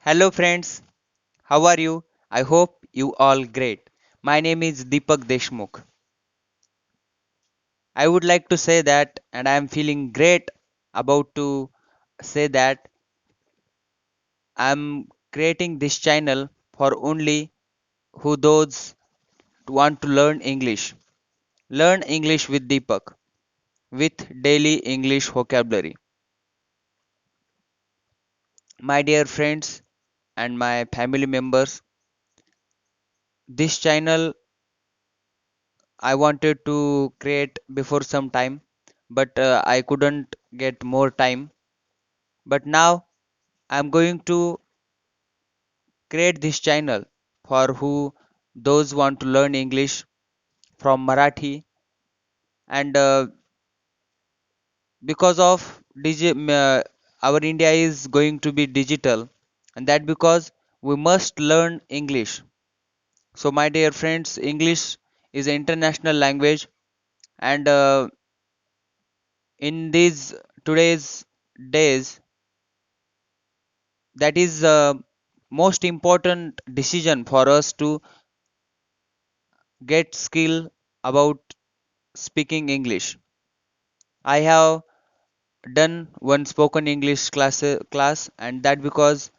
Hello friends, how are you? I hope you all great. My name is Deepak Deshmukh. I would like to say that and I am feeling great about to say that I am creating this channel for only who those want to learn English. Learn English with Deepak with daily English vocabulary. My dear friends and my family members, this channel I wanted to create before some time, but I couldn't get more time. But now I'm going to create this channel for who those want to learn English from Marathi, and because of our India is going to be digital, and that because we must learn English. So, my dear friends, English is an international language, and in these today's days that is most important decision for us to get skill about speaking English. I have done one spoken English class, and that because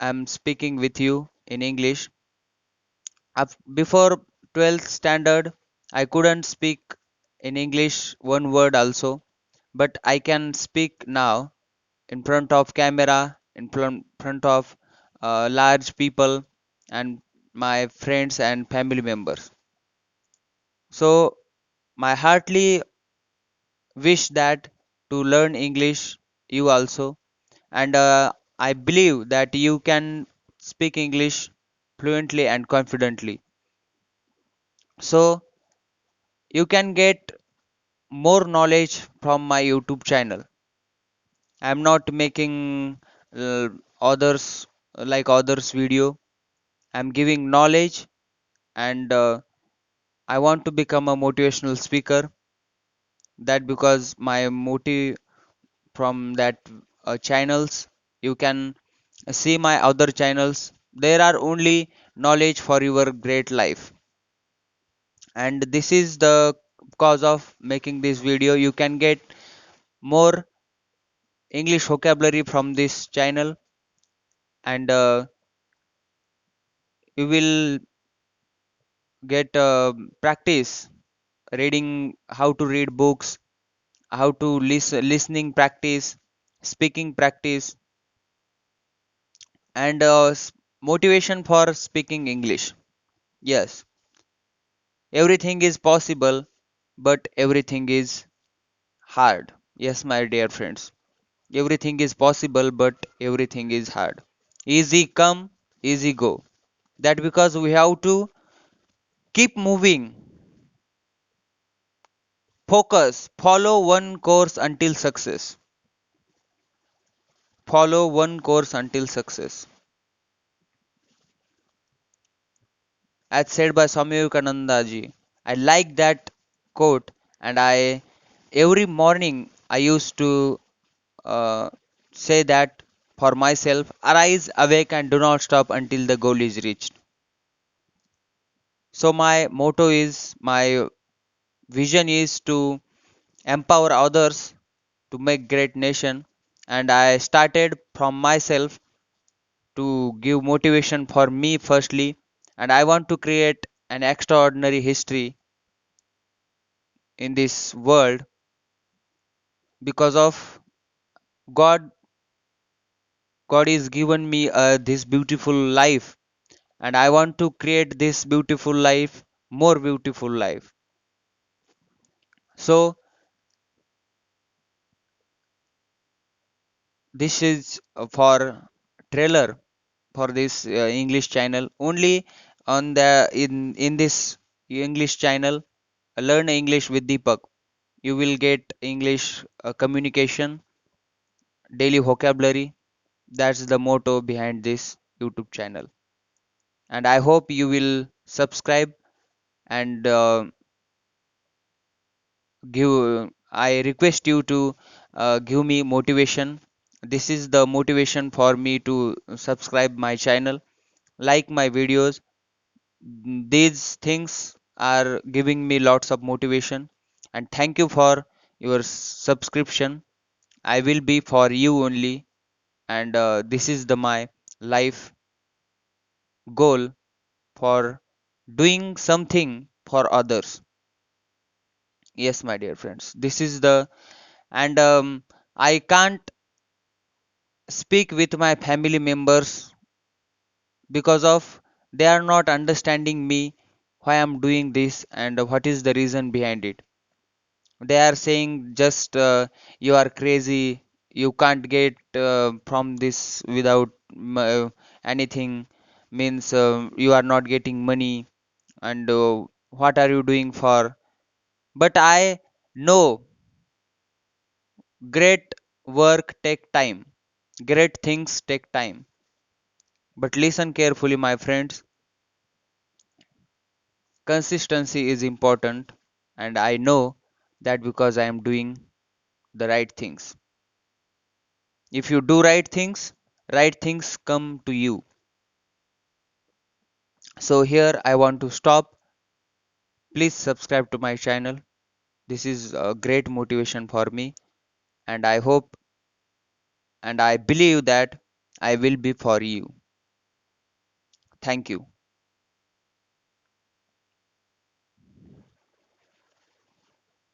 I'm speaking with you in English. Before 12th standard I couldn't speak in English one word also, but I can speak now in front of camera, in front of large people and my friends and family members. So my heartily wish that to learn English you also, and I believe that you can speak English fluently and confidently. So you can get more knowledge from my YouTube channel. I'm not making others others video. I'm giving knowledge, and I want to become a motivational speaker. That because my motive from that channels, you can see my other channels. There are only knowledge for your great life, and this is the cause of making this video. You can get more English vocabulary from this channel, and you will get practice reading, how to read books, how to listening practice, speaking practice, and motivation for speaking English. Yes, everything is possible, but everything is hard. Yes, my dear friends, everything is possible, but everything is hard. Easy come, easy go. That because we have to keep moving, focus, follow one course until success. Follow one course until success. As said by Swami Vivekananda ji. I like that quote, and I every morning I used to uh, say that for myself: arise, awake, and do not stop until the goal is reached. So my motto is, my vision is to empower others to make great nation, and I started from myself to give motivation for me firstly, and I want to create an extraordinary history in this world because of God. God is given me this beautiful life, and I want to create this beautiful life, more beautiful life. So this is for trailer for this English channel. Only on the in this English channel, learn English with Deepak. You will get English communication, daily vocabulary. That's the motto behind this YouTube channel. And I hope you will subscribe, and give. I request you to give me motivation This is the motivation for me to subscribe my channel, like my videos. These things are giving me lots of motivation, and thank you for your subscription. I will be for you only, and this is the my life goal for doing something for others. Yes, my dear friends, this is the, and I can't speak with my family members because of they are not understanding me why I'm doing this and what is the reason behind it. They are saying just you are crazy, you can't get from this without anything, means you are not getting money, and what are you doing for. But I know great work take time, great things take time. But listen carefully, my friends. Consistency is important, and I know that because I am doing the right things. If you do right things come to you. So here I want to stop. Please subscribe to my channel. This is a great motivation for me, and I hope and I believe that I will be for you. Thank you.